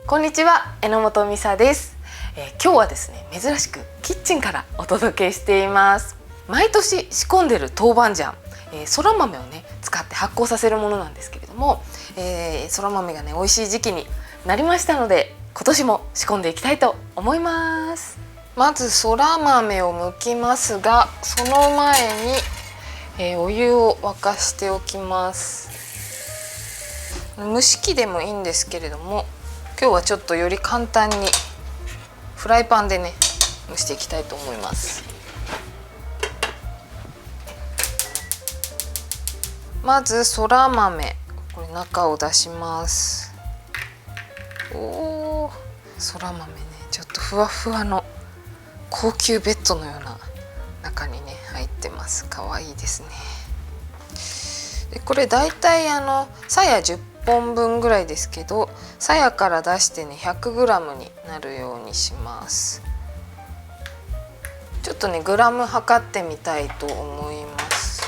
こんにちは、榎本美沙です。今日はですね、珍しくキッチンからお届けしています。毎年仕込んでる豆板醤、そら豆をね使って発酵させるものなんですけれども、そら豆がね美味しい時期になりましたので、今年も仕込んでいきたいと思います。まずそら豆を剥きますが、その前に、お湯を沸かしておきます。蒸し器でもいいんですけれども、今日はちょっとより簡単にフライパンでね蒸していきたいと思います。まずそら豆、これ中を出します。おー、そら豆ね、ちょっとふわふわの高級ベッドのような中にね入ってます。可愛いですね。でこれだいたいさや10本分ぐらいですけど、さやから出してね 100g になるようにします。ちょっとねグラム測ってみたいと思います。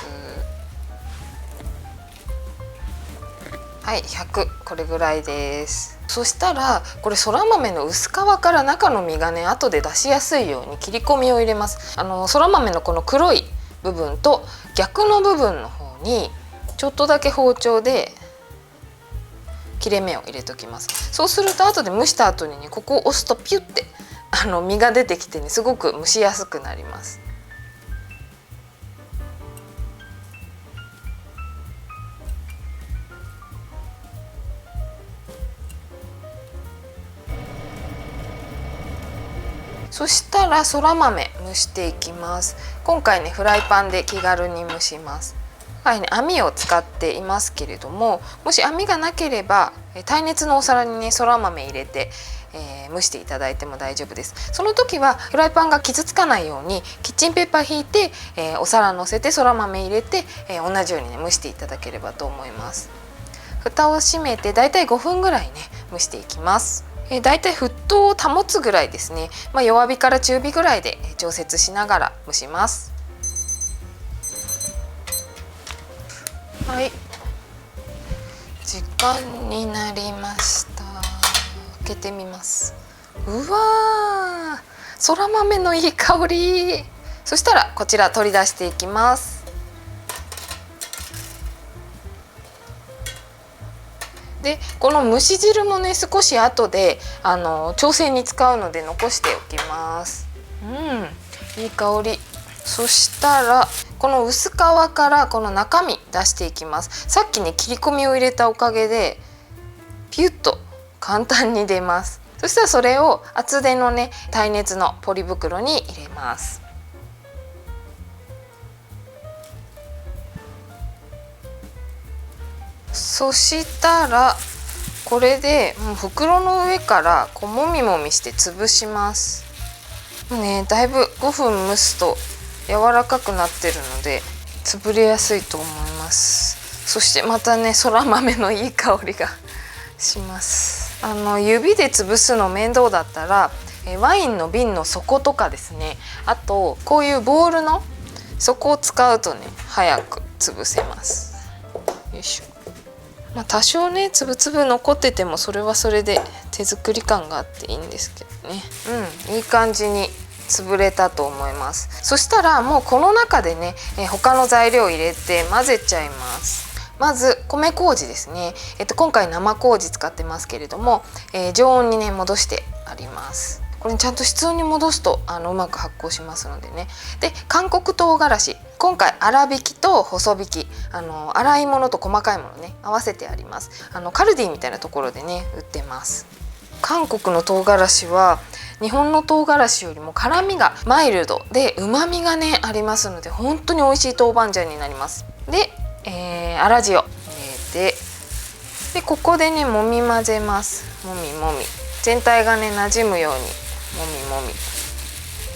はい、100、これぐらいです。そしたらこれそら豆の薄皮から中の実がね後で出しやすいように切り込みを入れます。そら豆のこの黒い部分と逆の部分の方にちょっとだけ包丁で切れ目を入れておきます。そうすると後で蒸した後にね、ここを押すとピュッて実が出てきてね、すごく蒸しやすくなります。そしたらそら豆蒸していきます。今回ねフライパンで気軽に蒸します。網を使っていますけれども、もし網がなければ耐熱のお皿にねそら豆入れて、蒸していただいても大丈夫です。その時はフライパンが傷つかないようにキッチンペーパー引いて、お皿のせてそら豆入れて、同じようにね蒸していただければと思います。蓋を閉めてだいたい5分ぐらいね蒸していきます。だいたい沸騰を保つぐらいですね、弱火から中火ぐらいで調節しながら蒸します。はい、時間になりました。開けてみます。うわー、そら豆のいい香り。そしたらこちら取り出していきます。でこの蒸し汁もね少し後で調整に使うので残しておきます。いい香り。そしたらこの薄皮からこの中身出していきます。さっきね切り込みを入れたおかげでピュッと簡単に出ます。そしたらそれを厚手のね耐熱のポリ袋に入れます。そしたらこれでもう袋の上からこうもみもみして潰します。もうねだいぶ5分蒸すと柔らかくなってるので潰れやすいと思います。そしてまたねそら豆のいい香りがします。指で潰すの面倒だったらワインの瓶の底とかですね、あとこういうボウルの底を使うとね早く潰せます。よいしょ。多少ねつぶつぶ残っててもそれはそれで手作り感があっていいんですけどね。いい感じに潰れたと思います。そしたらもうこの中でね他の材料を入れて混ぜちゃいます。まず米麹ですね。今回生麹使ってますけれども、常温にね戻してあります。これちゃんと室温に戻すとうまく発酵しますのでね。で韓国唐辛子、今回粗挽きと細挽き、粗いものと細かいものね合わせてあります。カルディみたいなところでね売ってます。韓国の唐辛子は日本の唐辛子よりも辛みがマイルドで旨みがねありますので、本当に美味しい豆板醤になります。で、粗塩入れて、でここでねもみ混ぜます。もみもみ全体がね馴染むようにもみもみ、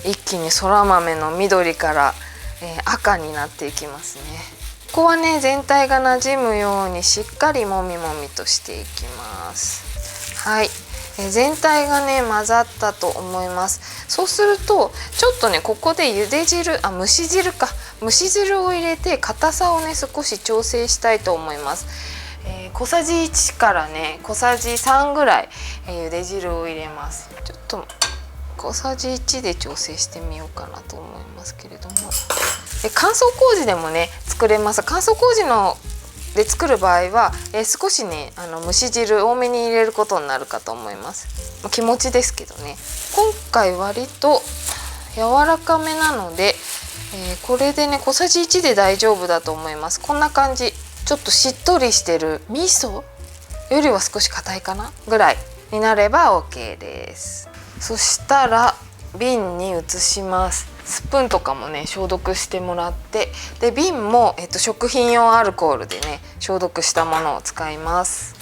一気にそら豆の緑から、赤になっていきますね。ここはね全体が馴染むようにしっかりもみもみとしていきます。はい、全体がね混ざったと思います。そうするとちょっとねここで茹で汁、蒸し汁を入れて硬さをね少し調整したいと思います。小さじ1からね小さじ3ぐらい、茹で汁を入れます。ちょっと小さじ1で調整してみようかなと思いますけれども、で乾燥麹でもね作れます。乾燥麹ので作る場合は、少しね蒸し汁多めに入れることになるかと思います。気持ちですけどね。今回割と柔らかめなので、これでね小さじ1で大丈夫だと思います。こんな感じ、ちょっとしっとりしてる味噌よりは少し硬いかなぐらいになれば OK です。そしたら瓶に移します。スプーンとかもね消毒してもらって、で瓶も、食品用アルコールでね消毒したものを使います。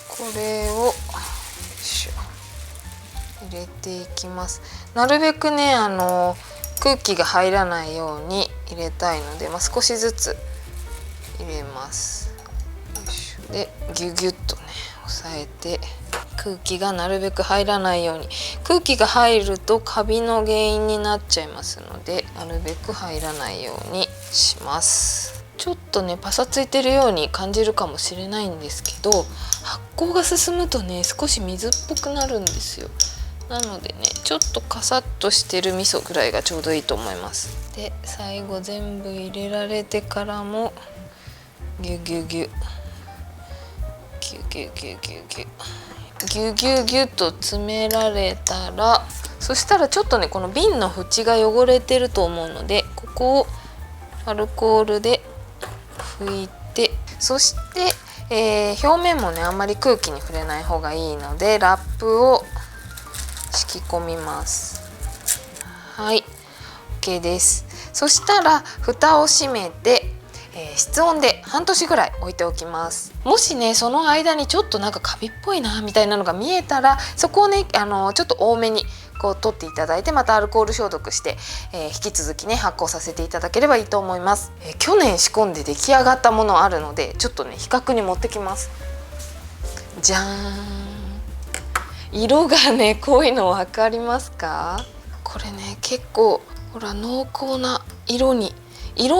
これを入れていきます。なるべくね空気が入らないように入れたいので、少しずつ入れます。でギュギュッとね押さえて、空気がなるべく入らないように。空気が入るとカビの原因になっちゃいますので、なるべく入らないようにします。ちょっとねパサついてるように感じるかもしれないんですけど、発酵が進むとね少し水っぽくなるんですよ。なのでねちょっとカサッとしてる味噌ぐらいがちょうどいいと思います。で最後全部入れられてからもギュギュギュギュギュギュギュギュギュギュギュと詰められたら、そしたらちょっとねこの瓶の縁が汚れてると思うので、ここをアルコールで拭いて、そして、表面もねあんまり空気に触れない方がいいのでラップを敷き込みます。はい OK です。そしたら蓋を閉めて、室温で半年ぐらい置いておきます。もしねその間にちょっとなんかカビっぽいなみたいなのが見えたら、そこをねちょっと多めにこう取っていただいて、またアルコール消毒して、引き続きね発酵させていただければいいと思います。去年仕込んで出来上がったものあるので、ちょっとね比較に持ってきます。じゃーん。色がね濃いの分かりますか？これね結構ほら濃厚な色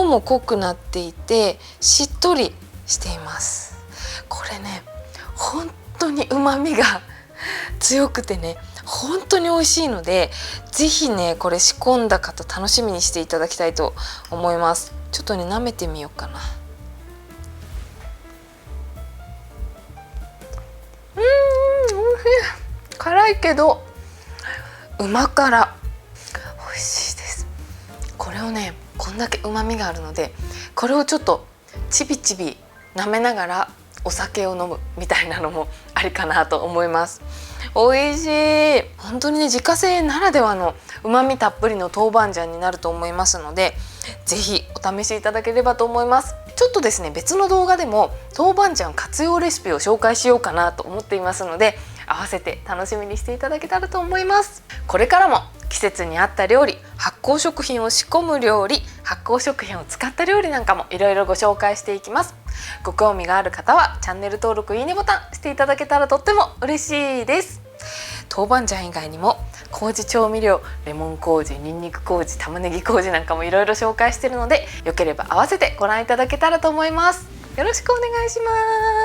も濃くなっていてしっとりしています。これね本当に旨味が強くてね本当に美味しいので、ぜひねこれ仕込んだ方楽しみにしていただきたいと思います。ちょっとね舐めてみようかな。美味しい。辛いけど旨辛美味しいです。これをねこんだけ旨味があるので、これをちょっとちびちび舐めながらお酒を飲むみたいなのもありかなと思います。美味しい。本当にね自家製ならではの旨味たっぷりの豆板醤になると思いますので、ぜひお試しいただければと思います。ちょっとですね別の動画でも豆板醤活用レシピを紹介しようかなと思っていますので、合わせて楽しみにしていただけたらと思います。これからも季節に合った料理、発酵食品を仕込む料理、発酵食品を使った料理なんかもいろいろご紹介していきます。ご興味がある方はチャンネル登録、いいねボタンしていただけたらとっても嬉しいです。豆板醤以外にも麹調味料、レモン麹、にんにく麹、玉ねぎ麹なんかもいろいろ紹介しているので、よければ合わせてご覧いただけたらと思います。よろしくお願いします。